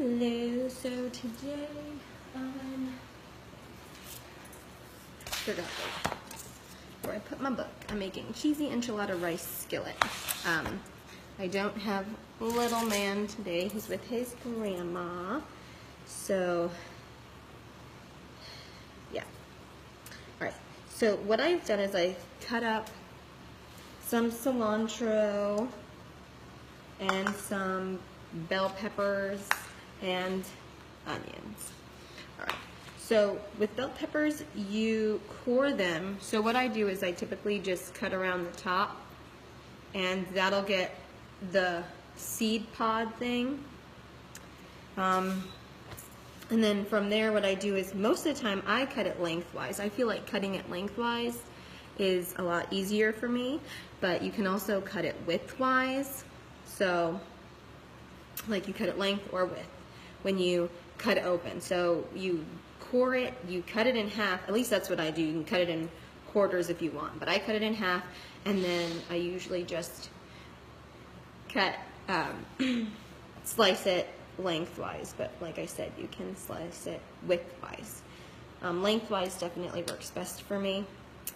Hello, so today where I put my book, I'm making cheesy enchilada rice skillet. I don't have little man today, he's with his grandma, so yeah. Alright, so what I've done is I cut up some cilantro and some bell peppers and onions. All right, so with bell peppers, you core them. So what I do is I typically just cut around the top, and that'll get the seed pod thing. And then from there, what I do is most of the time I cut it lengthwise. I feel like cutting it lengthwise is a lot easier for me, but you can also cut it widthwise. So like you cut it length or width when you cut it open. So you core it, you cut it in half, at least that's what I do. You can cut it in quarters if you want, but I cut it in half, and then I usually just cut, slice it lengthwise, but like I said, you can slice it widthwise. Lengthwise definitely works best for me.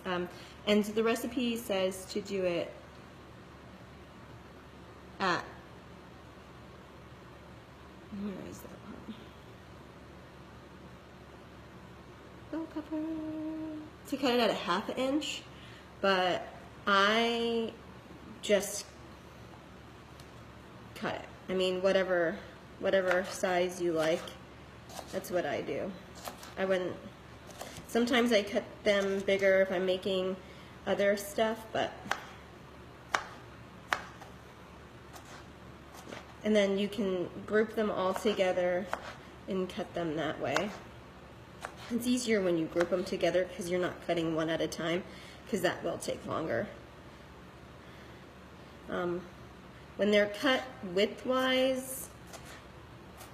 And the recipe says to do it at, where is that one? Bell pepper. To cut it at a ½ inch, but I just cut it. I mean, whatever size you like, that's what I do. I wouldn't, sometimes I cut them bigger if I'm making other stuff, but and then you can group them all together and cut them that way. It's easier when you group them together because you're not cutting one at a time, because that will take longer. When they're cut widthwise,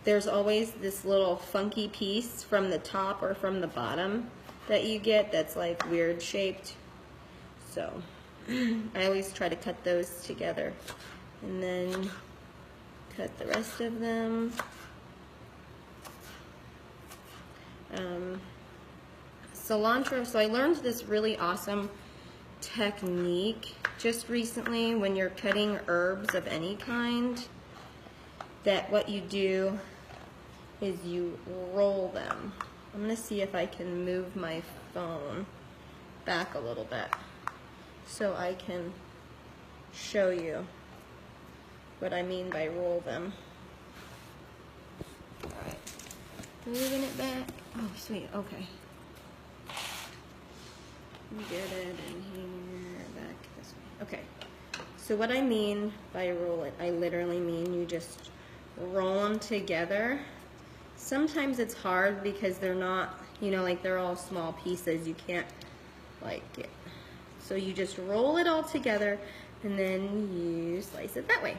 there's always this little funky piece from the top or from the bottom that you get that's like weird shaped. So I always try to cut those together and then cut the rest of them. Cilantro, so I learned this really awesome technique just recently when you're cutting herbs of any kind, that what you do is you roll them. I'm going to see if I can move my phone back a little bit so I can show you what I mean by roll them. Alright, moving it back. Oh, sweet, okay. Get it in here, back this way. Okay, so what I mean by roll it, I literally mean you just roll them together. Sometimes it's hard because they're not, you know, like they're all small pieces. You can't like it. So you just roll it all together and then you slice it that way.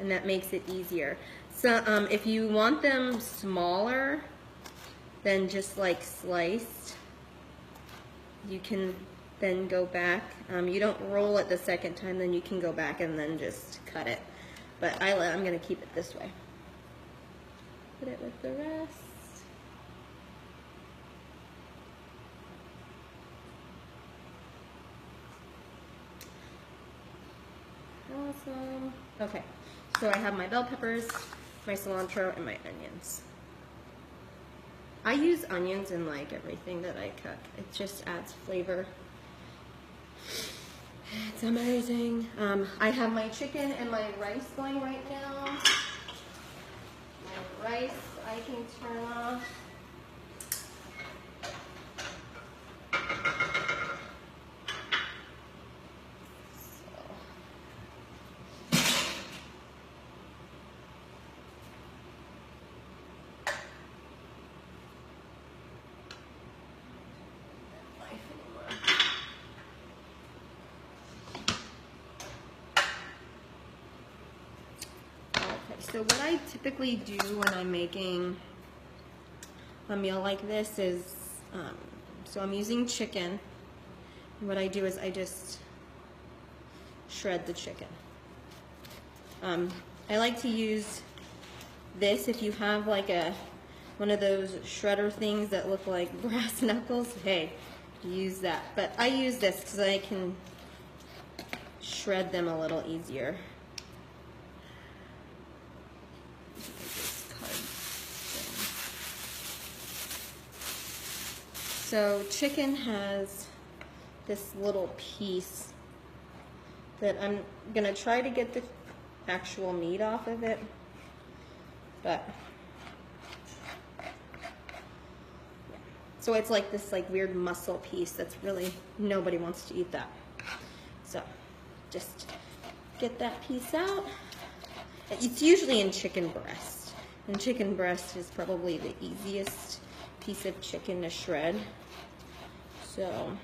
And that makes it easier. So if you want them smaller than just like sliced, you can then go back. You don't roll it the second time, then you can go back and then just cut it. But I'm going to keep it this way. Put it with the rest. Awesome. Okay, so I have my bell peppers, my cilantro, and my onions. I use onions in like everything that I cook. It just adds flavor. It's amazing. I have my chicken and my rice going right now. My rice I can turn off. So what I typically do when I'm making a meal like this is, so I'm using chicken. And what I do is I just shred the chicken. I like to use this if you have like one of those shredder things that look like brass knuckles. Hey, use that. But I use this because I can shred them a little easier. So chicken has this little piece that I'm gonna try to get the actual meat off of it, but so it's like this weird muscle piece that's really, nobody wants to eat that. So just get that piece out. It's usually in chicken breast, and chicken breast is probably the easiest piece of chicken to shred. So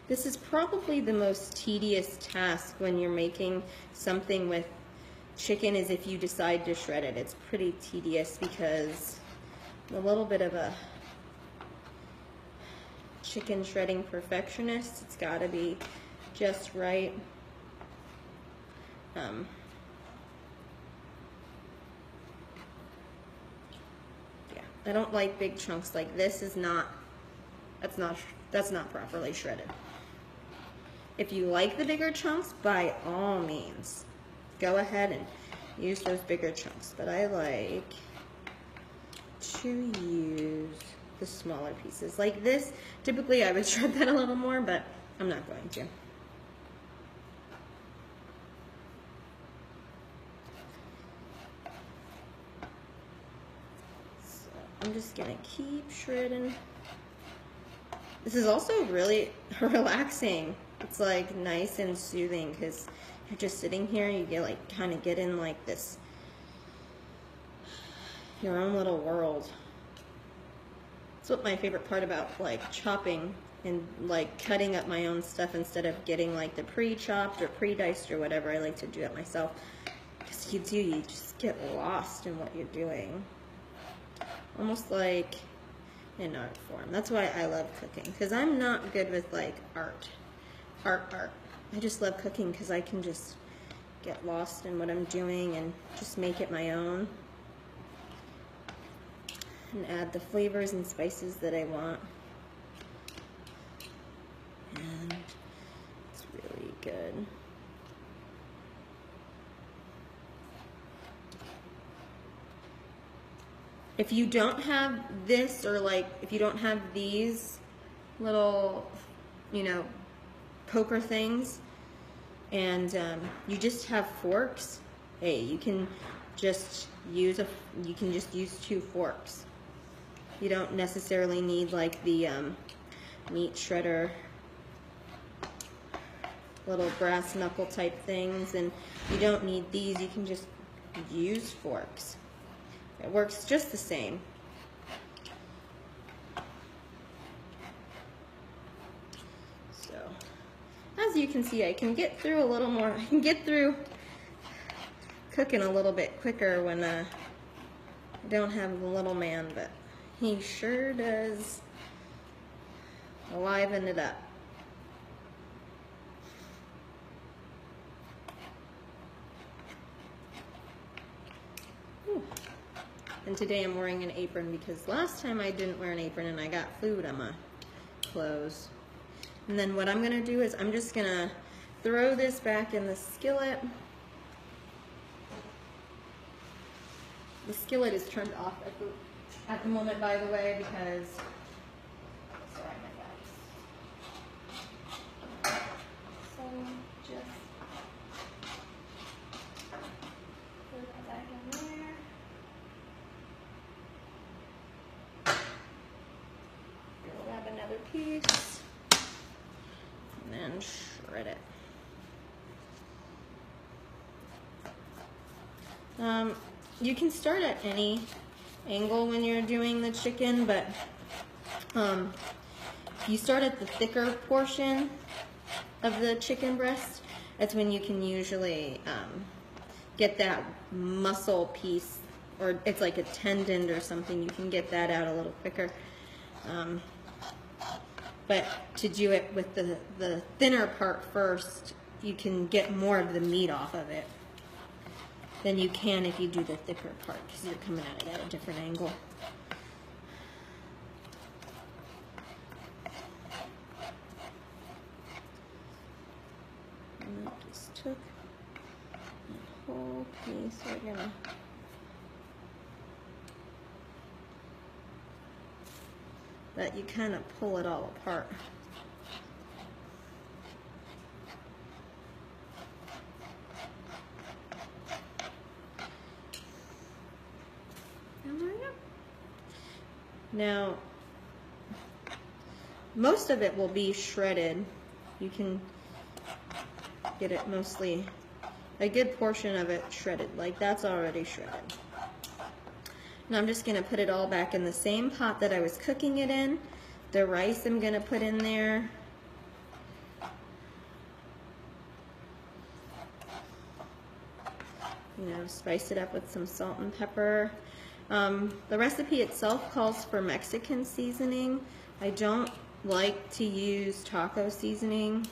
this is probably the most tedious task when you're making something with chicken, is if you decide to shred it. It's pretty tedious because I'm a little bit of a chicken shredding perfectionist. It's got to be just right. Yeah, I don't like big chunks like this. That's not properly shredded. If you like the bigger chunks, by all means, go ahead and use those bigger chunks. But I like to use the smaller pieces. Like this, typically I would shred that a little more, but I'm not going to. So I'm just gonna keep shredding. This is also really relaxing. It's like nice and soothing because you're just sitting here, you get like kind of get in like this, your own little world. That's what my favorite part about like chopping and like cutting up my own stuff instead of getting like the pre-chopped or pre-diced or whatever. I like to do it myself because you just get lost in what you're doing. Almost like in art form. That's why I love cooking, because I'm not good with like art. I just love cooking because I can just get lost in what I'm doing and just make it my own and add the flavors and spices that I want. And it's really good. If you don't have this, or like if you don't have these little, you know, poker things, and you just have forks, hey, you can just use two forks. You don't necessarily need like the meat shredder little brass knuckle type things, and you don't need these. You can just use forks. It works just the same. So, as you can see, I can get through a little more. I can get through cooking a little bit quicker when I don't have the little man, but he sure does liven it up. And today I'm wearing an apron because last time I didn't wear an apron and I got food on my clothes. And then what I'm going to do is I'm just going to throw this back in the skillet. The skillet is turned off at the moment, by the way, because, sorry, my guys. So just put that back in there. Grab another piece and then shred it. You can start at any angle when you're doing the chicken, but if you start at the thicker portion of the chicken breast, that's when you can usually get that muscle piece, or it's like a tendon or something. You can get that out a little quicker. But to do it with the thinner part first, you can get more of the meat off of it. than you can if you do the thicker part, because you're coming at it at a different angle. And I just took that whole piece. We're gonna let you kind of pull it all apart. Now, most of it will be shredded. You can get it mostly, a good portion of it shredded, like that's already shredded. And I'm just gonna put it all back in the same pot that I was cooking it in. The rice I'm gonna put in there. You know, spice it up with some salt and pepper. The recipe itself calls for Mexican seasoning. I don't like to use taco seasoning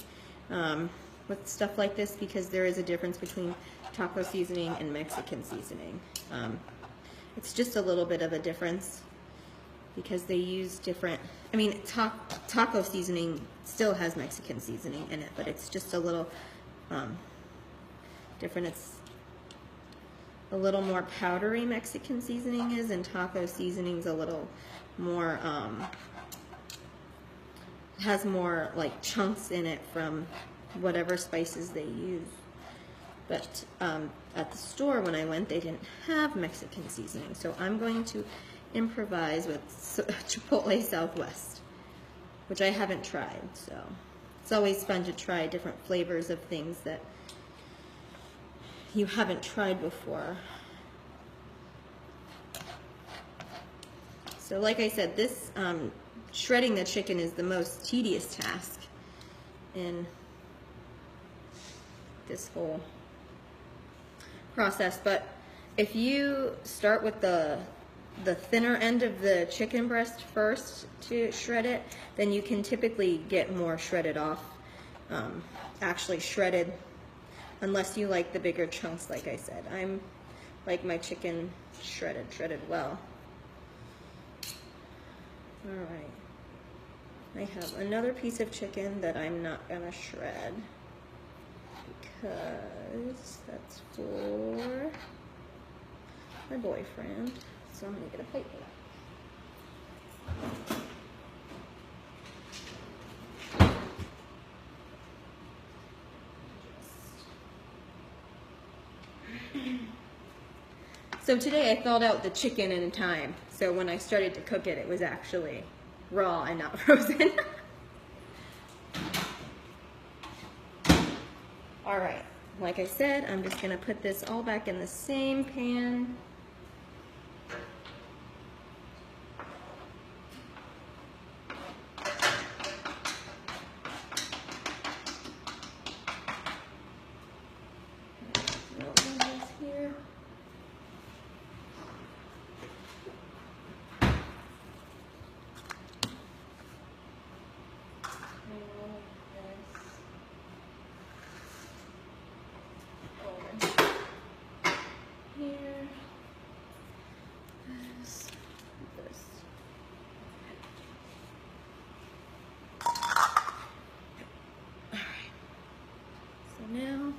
with stuff like this because there is a difference between taco seasoning and Mexican seasoning. It's just a little bit of a difference because they use different, I mean, taco seasoning still has Mexican seasoning in it, but it's just a little different. It's a little more powdery Mexican seasoning is, and taco seasoning's a little more, has more like chunks in it from whatever spices they use. But at the store when I went, they didn't have Mexican seasoning, so I'm going to improvise with Chipotle Southwest, which I haven't tried, so it's always fun to try different flavors of things that you haven't tried before. So like I said, this shredding the chicken is the most tedious task in this whole process. But if you start with the thinner end of the chicken breast first to shred it, then you can typically get more shredded off, actually shredded, unless you like the bigger chunks, like I said. I'm like my chicken shredded well. All right. I have another piece of chicken that I'm not gonna shred because that's for my boyfriend. So I'm gonna get a plate for that. So today I thawed out the chicken in time, so when I started to cook it, it was actually raw and not frozen. All right, like I said, I'm just gonna put this all back in the same pan. Now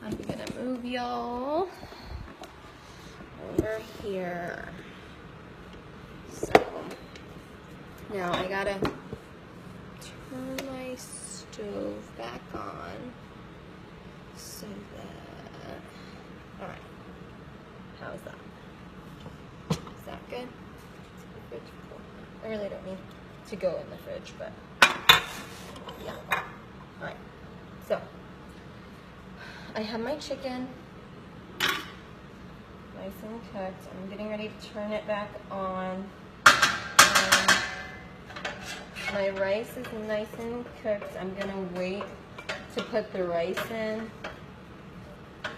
I'm gonna move y'all over here. So now I gotta turn my stove back on so that, all right, how's that? Is that good? I really don't need to go in the fridge, but yeah. All right, so I have my chicken nice and cooked. I'm getting ready to turn it back on. My rice is nice and cooked. I'm gonna wait to put the rice in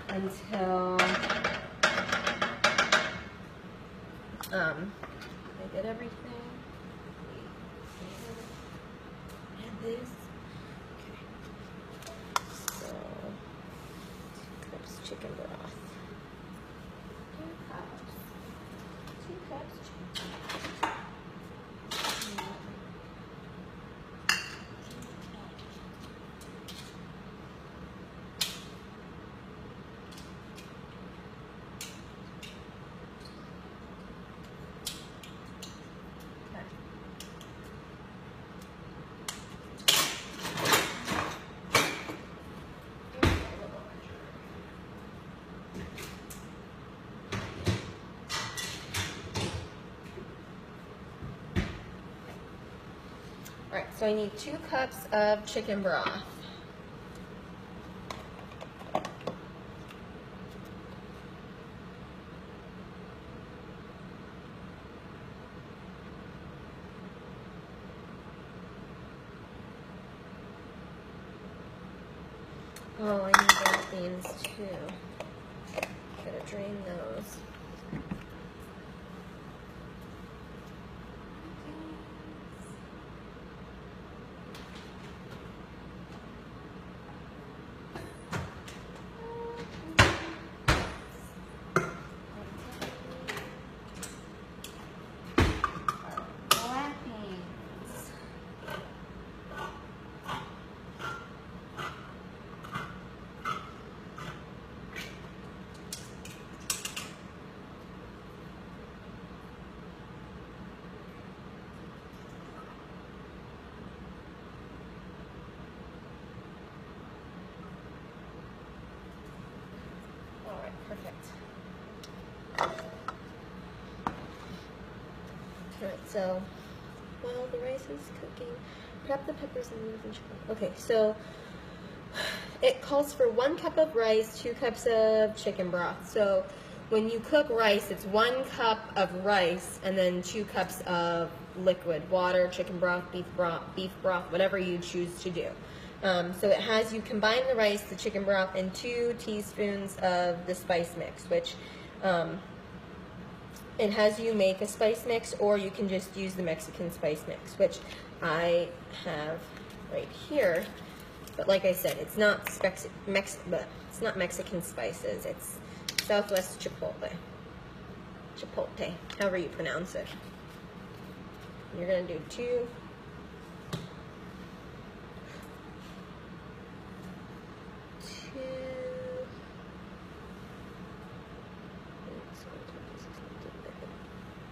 until I get everything. And this. Okay. So chicken broth. All right, so I need 2 cups of chicken broth. Oh, I need black beans too. Gotta drain those. Black beans. Perfect. Alright, so while the rice is cooking, prep the peppers and leaves and chicken. Okay, so it calls for 1 cup of rice, 2 cups of chicken broth. So when you cook rice, it's 1 cup of rice and then 2 cups of liquid, water, chicken broth, beef broth, whatever you choose to do. So it has you combine the rice, the chicken broth, and 2 teaspoons of the spice mix, which it has you make a spice mix, or you can just use the Mexican spice mix, which I have right here. But like I said, it's not it's not Mexican spices. It's Southwest Chipotle, however you pronounce it. You're gonna do 2.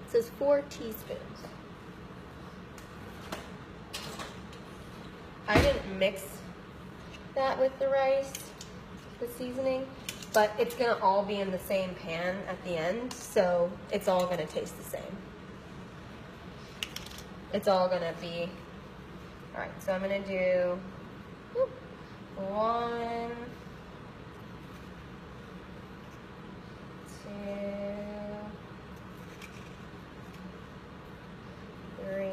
It says 4 teaspoons. I didn't mix that with the rice, the seasoning, but it's gonna all be in the same pan at the end, so it's all gonna taste the same. It's all gonna be, all right, so I'm gonna do 1, 2, 3,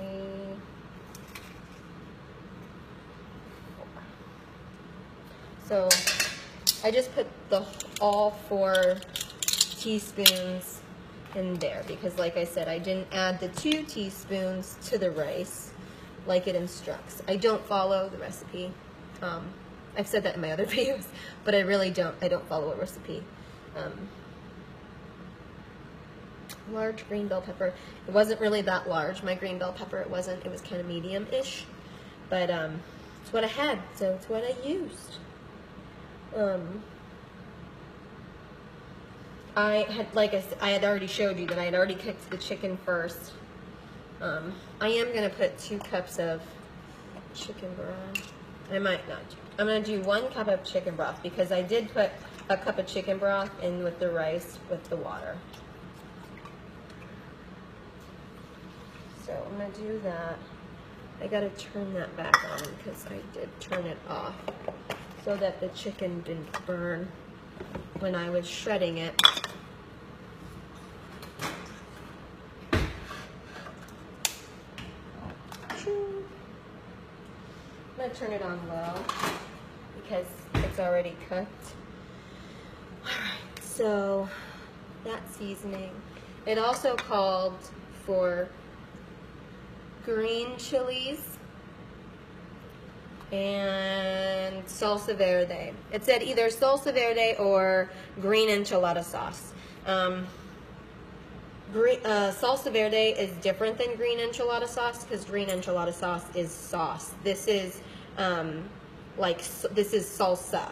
4. So I just put all 4 teaspoons in there because, like I said, I didn't add the 2 teaspoons to the rice like it instructs. I don't follow the recipe. I've said that in my other videos, but I really don't. I don't follow a recipe. Large green bell pepper. It wasn't really that large, my green bell pepper. It was kind of medium-ish, but it's what I had, so it's what I used. I had, like I had already showed you that I had already cooked the chicken first. I am gonna put 2 cups of chicken broth. I might not. I'm gonna do 1 cup of chicken broth because I did put a cup of chicken broth in with the rice with the water. So I'm gonna do that. I gotta turn that back on because I did turn it off so that the chicken didn't burn when I was shredding it. I'm gonna turn it on low because it's already cooked. Alright, so that seasoning. It also called for green chilies and salsa verde. It said either salsa verde or green enchilada sauce. Salsa verde is different than green enchilada sauce because green enchilada sauce is sauce. This is this is salsa,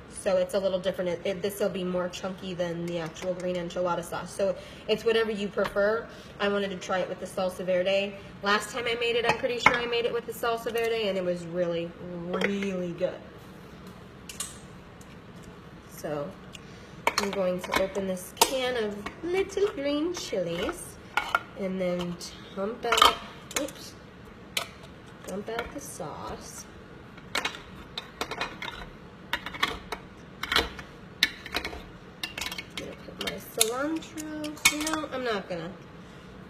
so it's a little different. This will be more chunky than the actual green enchilada sauce. So it's whatever you prefer. I wanted to try it with the salsa verde. Last time I made it, I'm pretty sure I made it with the salsa verde, and it was really, really good. So I'm going to open this can of little green chilies and then dump out, oops, dump out the sauce. I'm gonna put my cilantro. No, I'm not gonna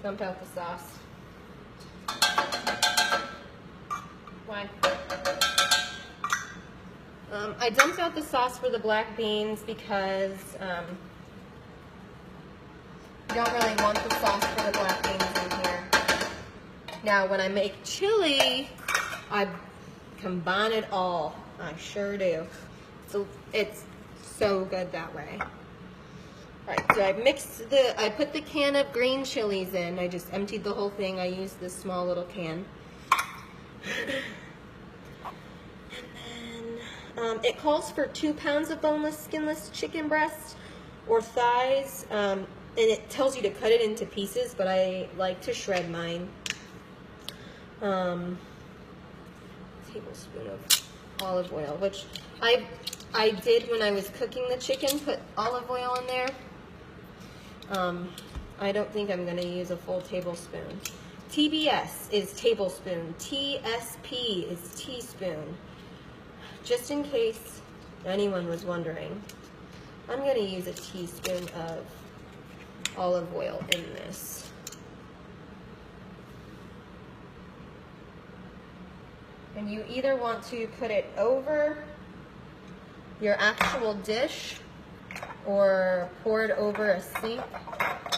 dump out the sauce. Why? I dumped out the sauce for the black beans because you don't really want the sauce for the black beans in here. Now, when I make chili, I combine it all. I sure do. So it's so good that way. All right, so I put the can of green chilies in. I just emptied the whole thing. I used this small little can. And then it calls for 2 pounds of boneless, skinless chicken breast or thighs. And it tells you to cut it into pieces, but I like to shred mine. Tablespoon of olive oil, which I did when I was cooking the chicken, put olive oil in there. I don't think I'm going to use a full tablespoon. TBS is tablespoon. TSP is teaspoon. Just in case anyone was wondering, I'm going to use a teaspoon of olive oil in this. And you either want to put it over your actual dish or pour it over a sink,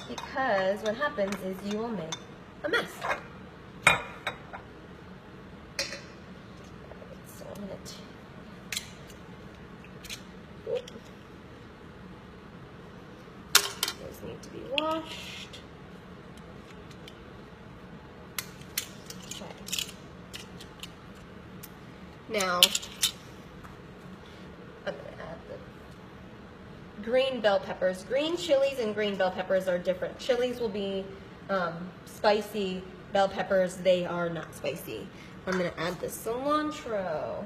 because what happens is you will make a mess. So I'm going to those need to be washed. Okay. Now, I'm going to add the green bell peppers. Green chilies and green bell peppers are different. Chilies will be spicy. Bell peppers, they are not spicy. I'm going to add the cilantro.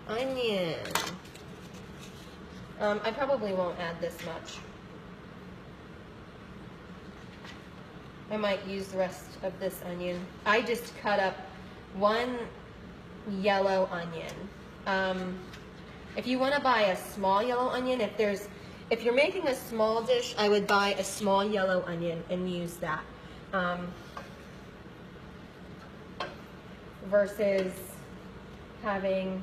Onion. I probably won't add this much. I might use the rest of this onion. I just cut up 1 yellow onion. If you want to buy a small yellow onion, if you're making a small dish, I would buy a small yellow onion and use that. Versus having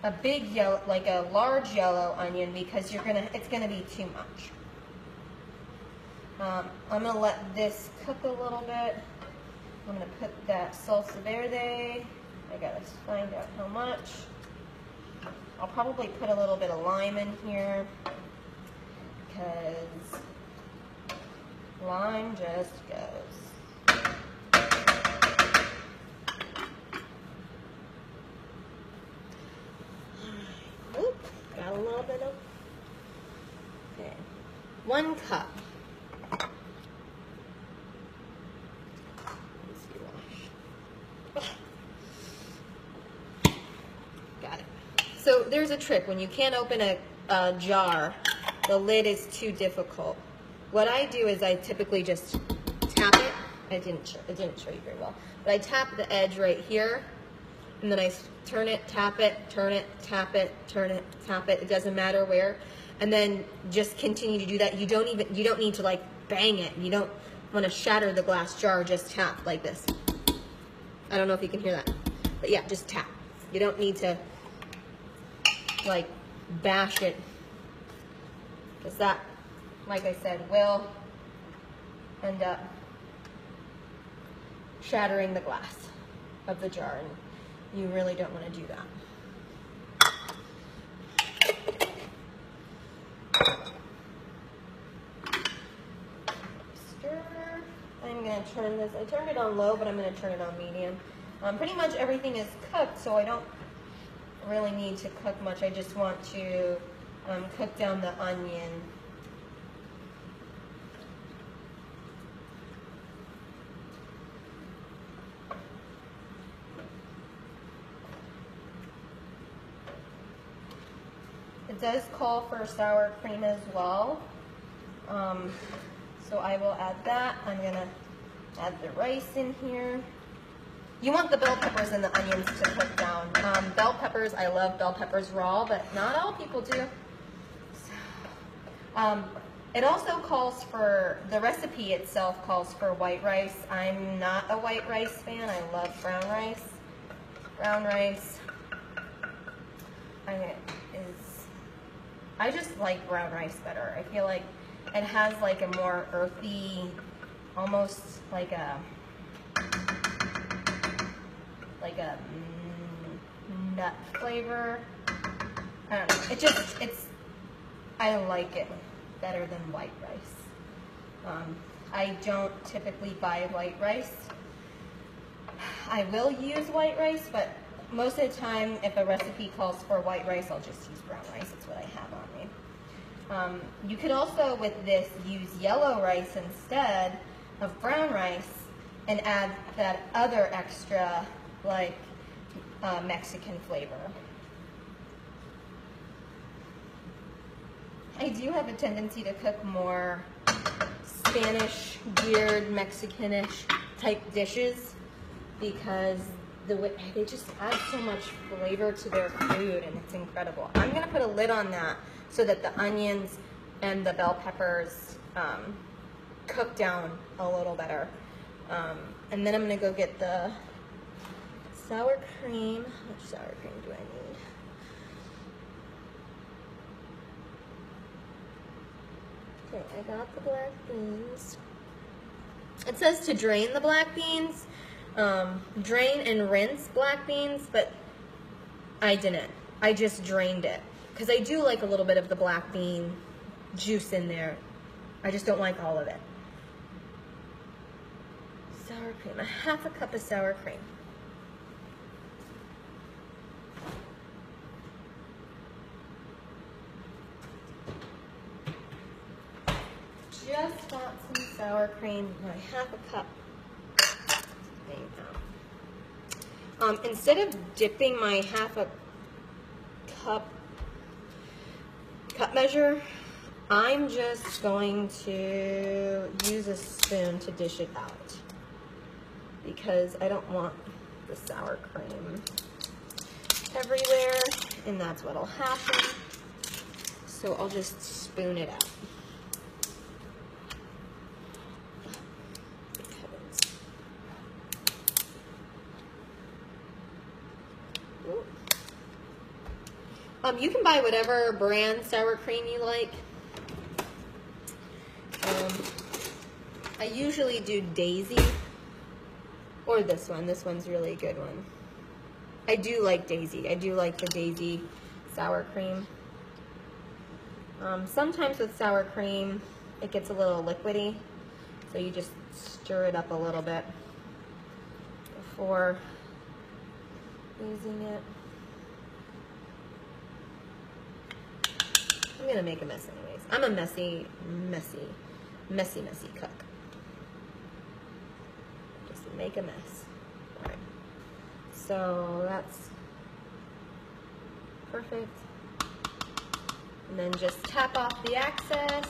a big yellow, like a large yellow onion, because it's gonna be too much. I'm gonna let this cook a little bit. I'm gonna put that salsa verde. I gotta find out how much. I'll probably put a little bit of lime in here, because lime just goes. Oop, got a little bit of, okay. 1 cup. Got it. So there's a trick. When you can't open a jar, the lid is too difficult. What I do is I typically just tap it. It didn't show you very well. But I tap the edge right here, and then I turn it, tap it, turn it, tap it, turn it, tap it. It doesn't matter where. And then just continue to do that. You don't need to like bang it. You don't want to shatter the glass jar. Just tap like this. I don't know if you can hear that. But yeah, just tap. You don't need to like bash it, because that, like I said, will end up shattering the glass of the jar, and you really don't want to do that. Stir. I'm going to turn this. I turned it on low, but I'm going to turn it on medium. Pretty much everything is cooked, so I don't really need to cook much. I just want to cook down the onion. It does call for sour cream as well. So I will add that. I'm gonna add the rice in here. You want the bell peppers and the onions to cook down. Bell peppers, I love bell peppers raw, but not all people do. So, it also calls for, the recipe itself calls for white rice. I'm not a white rice fan. I love brown rice. Brown rice I just like brown rice better. I feel like it has like a more earthy, almost like a nut flavor. I don't know. I like it better than white rice. I don't typically buy white rice. I will use white rice, but most of the time, if a recipe calls for white rice, I'll just use brown rice. That's what I have on me. You could also, with this, use yellow rice instead of brown rice and add that other extra, like, Mexican flavor. I do have a tendency to cook more Spanish, weird, Mexicanish type dishes because they just add so much flavor to their food, and it's incredible. I'm gonna put a lid on that so that the onions and the bell peppers cook down a little better. And then I'm gonna go get the sour cream. How much sour cream do I need? Okay, I got the black beans. It says to drain the black beans. Drain and rinse black beans, but I didn't. I just drained it because I do like a little bit of the black bean juice in there. I just don't like all of it. Sour cream, a half a cup of sour cream. Just want some sour cream, half a cup. Instead of dipping my half a cup measure, I'm just going to use a spoon to dish it out because I don't want the sour cream everywhere, and that's what'll happen. So I'll just spoon it out. You can buy whatever brand sour cream you like. I usually do Daisy or this one. This one's really a good one. I do like Daisy. I do like the Daisy sour cream. Sometimes with sour cream, it gets a little liquidy, so you just stir it up a little bit before using it. I'm gonna make a mess anyways. I'm a messy cook. Just make a mess. All right. So that's perfect. And then just tap off the excess,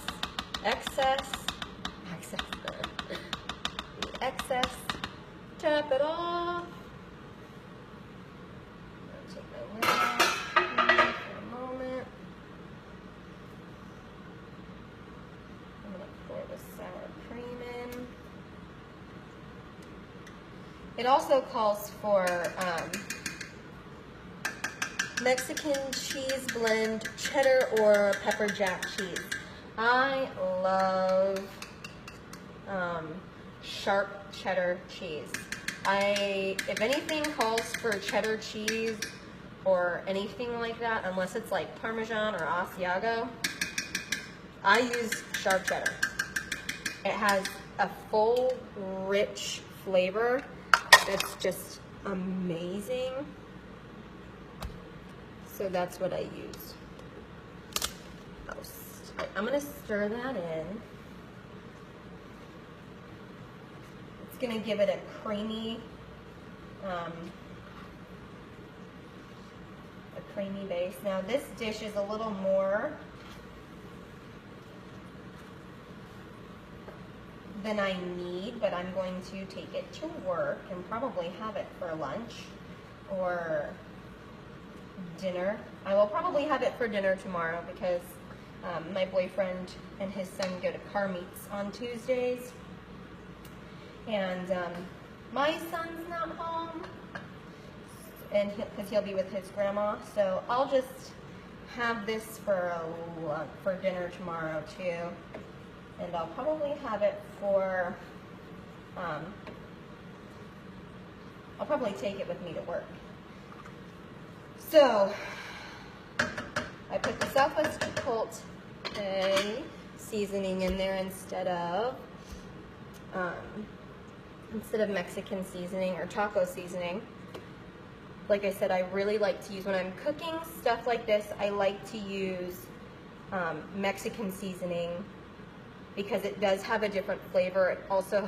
tap it off. Take my lid off for a moment. I'm gonna pour the sour cream in. It also calls for Mexican cheese blend, cheddar or pepper jack cheese. I love sharp cheddar cheese. If anything calls for cheddar cheese or anything like that, unless it's like Parmesan or Asiago, I use sharp cheddar. It has a full, rich flavor that's just amazing. So that's what I use. I'm gonna stir that in. It's gonna give it a creamy base. Now this dish is a little more than I need, but I'm going to take it to work and probably have it for lunch or dinner. I will probably have it for dinner tomorrow because my boyfriend and his son go to car meets on Tuesdays, and my son's not home, and because he'll be with his grandma, so I'll just have this for dinner tomorrow too, and I'll probably have it for I'll probably take it with me to work. So I put the Southwest Chipotle seasoning in there instead of Mexican seasoning or taco seasoning. Like I said, I really like to use, when I'm cooking stuff like this, I like to use Mexican seasoning because it does have a different flavor. It also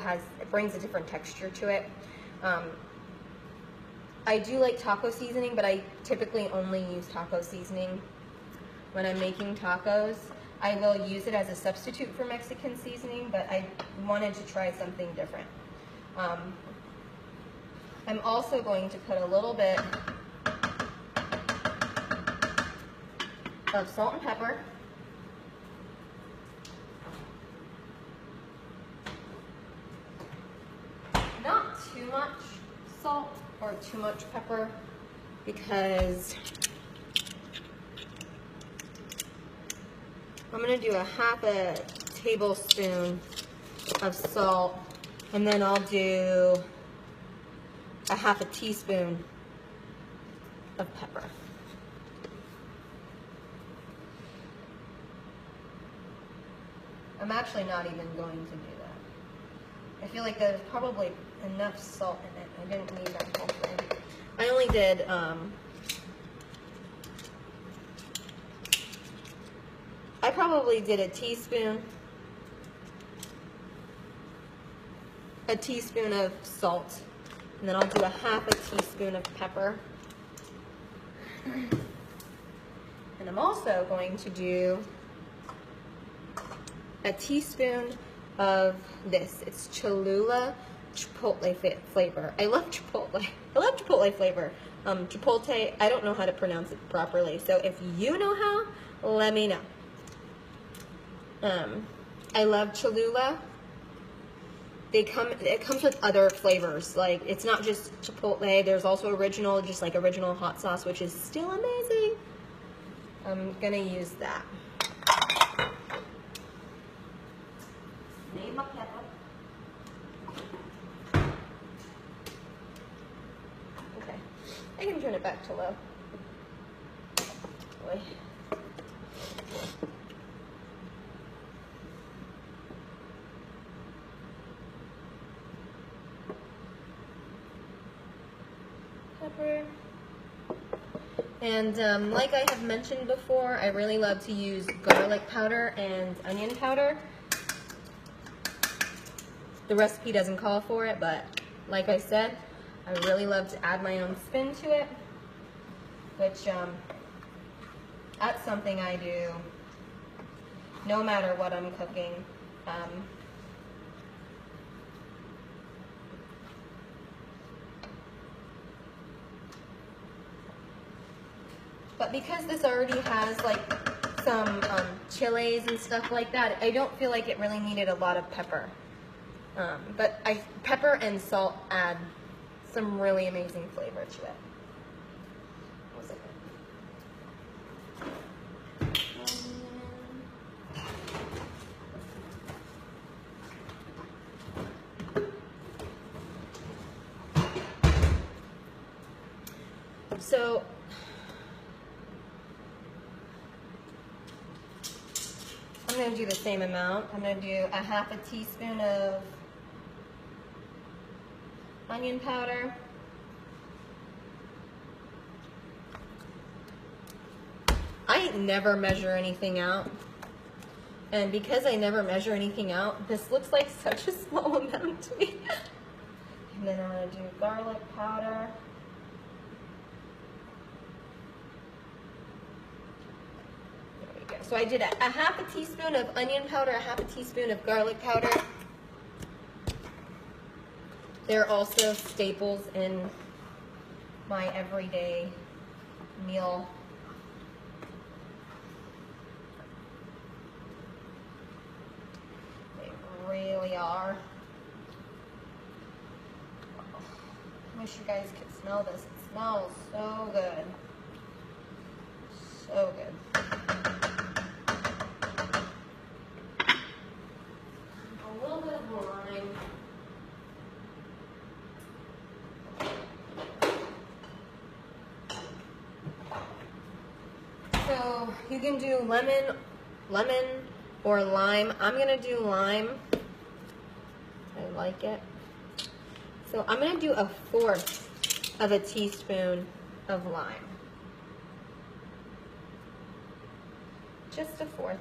brings a different texture to it. I do like taco seasoning, but I typically only use taco seasoning when I'm making tacos. I will use it as a substitute for Mexican seasoning, but I wanted to try something different. I'm also going to put a little bit of salt and pepper. Not too much salt or too much pepper, because I'm going to do a half a tablespoon of salt, and then I'll do a half a teaspoon of pepper. I'm actually not even going to do that. I feel like there's probably enough salt in it. I didn't need that whole thing. I only did I probably did a teaspoon of salt, and then I'll do a half a teaspoon of pepper. And I'm also going to do a teaspoon of this. It's Cholula Chipotle flavor. I love Chipotle. I love Chipotle flavor. Chipotle, I don't know how to pronounce it properly, so if you know how, let me know. I love Cholula. It comes with other flavors. Like, it's not just Chipotle. There's also original, just like original hot sauce, which is still amazing. I'm gonna use that. Need my pepper. Okay, I can turn it back to low. Boy. Pepper. And like I have mentioned before, I really love to use garlic powder and onion powder. The recipe doesn't call for it, but like I said, I really love to add my own spin to it, which that's something I do no matter what I'm cooking. But because this already has like some chiles and stuff like that, I don't feel like it really needed a lot of pepper. But pepper and salt add some really amazing flavor to it. One second. So I'm going to do the same amount. I'm going to do a half a teaspoon of onion powder. I never measure anything out. And because I never measure anything out, this looks like such a small amount to me. And then I'm going to do garlic powder. So I did a half a teaspoon of onion powder, a half a teaspoon of garlic powder. They're also staples in my everyday meal. They really are. I wish you guys could smell this. It smells so good. So good. A little bit of lime. So you can do lemon or lime. I'm gonna do lime. I like it. So I'm gonna do 1/4 of a teaspoon of lime. Just 1/4.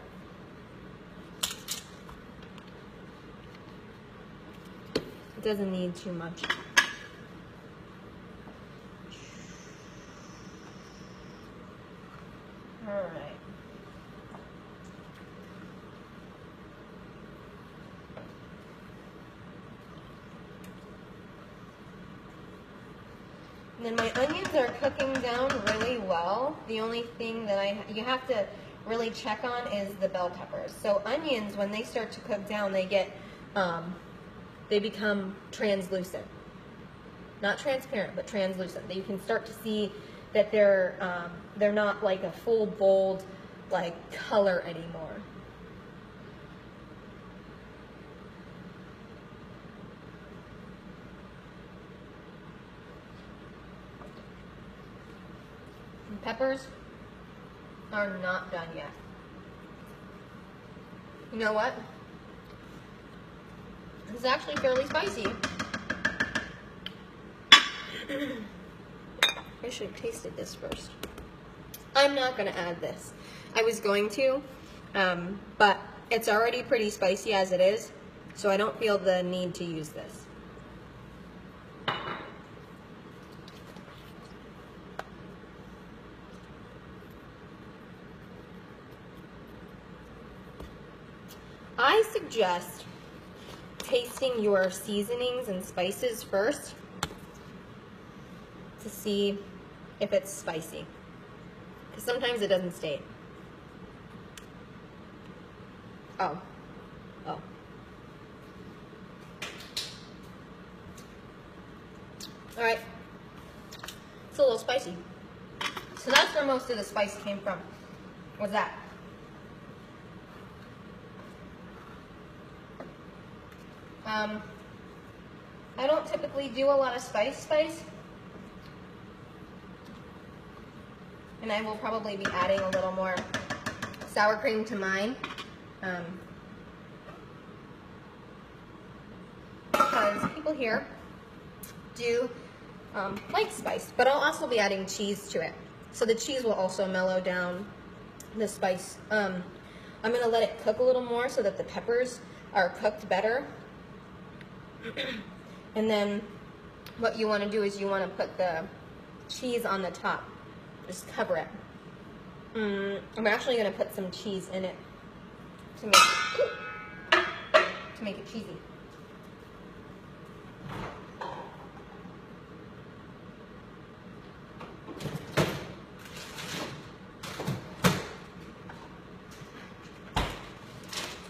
It doesn't need too much. All right. And then my onions are cooking down really well. The only thing that you have to really check on is the bell peppers. So onions, when they start to cook down, they get, they become translucent. Not transparent, but translucent. You can start to see that they're not like a full bold like color anymore. And peppers are not done yet. You know what? This is actually fairly spicy. I should have tasted this first. I'm not going to add this. I was going to, but it's already pretty spicy as it is, so I don't feel the need to use this. I suggest tasting your seasonings and spices first to see if it's spicy, because sometimes it doesn't state. Oh. All right, it's a little spicy. So that's where most of the spice came from, was that. I don't typically do a lot of spice, and I will probably be adding a little more sour cream to mine, because people here do like spice, but I'll also be adding cheese to it. So the cheese will also mellow down the spice. I'm going to let it cook a little more so that the peppers are cooked better. And then what you want to do is you want to put the cheese on the top. Just cover it. I'm actually going to put some cheese in it to make it cheesy.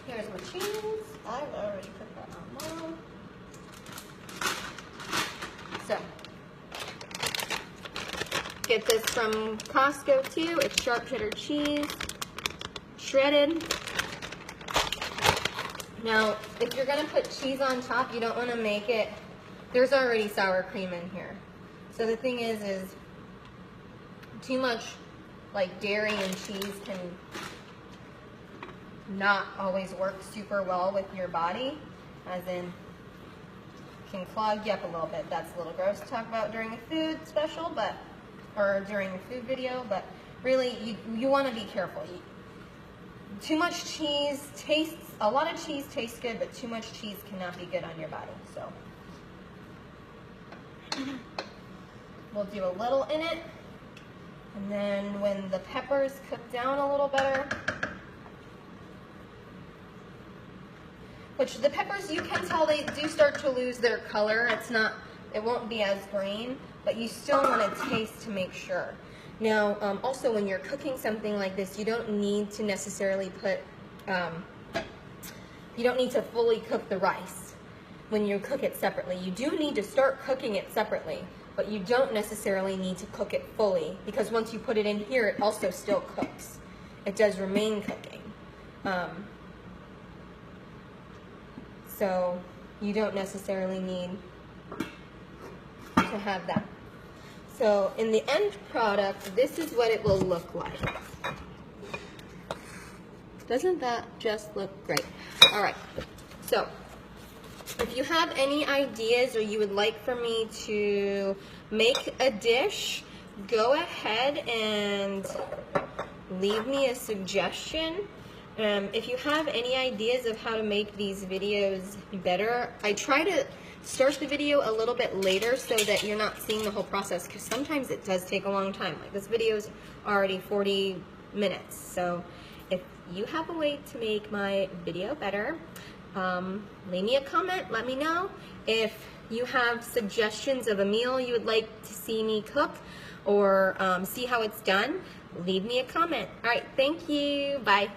Here's my cheese. I've already put that on low. So, get this from Costco too. It's sharp cheddar cheese, shredded. Now, if you're gonna put cheese on top, you don't wanna make it, there's already sour cream in here. So the thing is too much like dairy and cheese can not always work super well with your body, as in can clog you up a little bit. That's a little gross to talk about during a food special, but, or during a food video, but really you want to be careful. Too much cheese tastes, a lot of cheese tastes good, but too much cheese cannot be good on your body. So we'll do a little in it, and then when the peppers cook down a little better, which the peppers, you can tell they do start to lose their color. It won't be as green, but you still want to taste to make sure. Now, also when you're cooking something like this, you don't need to necessarily put, you don't need to fully cook the rice when you cook it separately. You do need to start cooking it separately, but you don't necessarily need to cook it fully, because once you put it in here, it also still cooks. It does remain cooking. So you don't necessarily need to have that. So in the end product, this is what it will look like. Doesn't that just look great? All right, so if you have any ideas or you would like for me to make a dish, go ahead and leave me a suggestion. If you have any ideas of how to make these videos better, I try to start the video a little bit later so that you're not seeing the whole process, because sometimes it does take a long time. Like this video is already 40 minutes. So if you have a way to make my video better, leave me a comment, let me know. If you have suggestions of a meal you would like to see me cook or see how it's done, leave me a comment. All right, thank you, bye.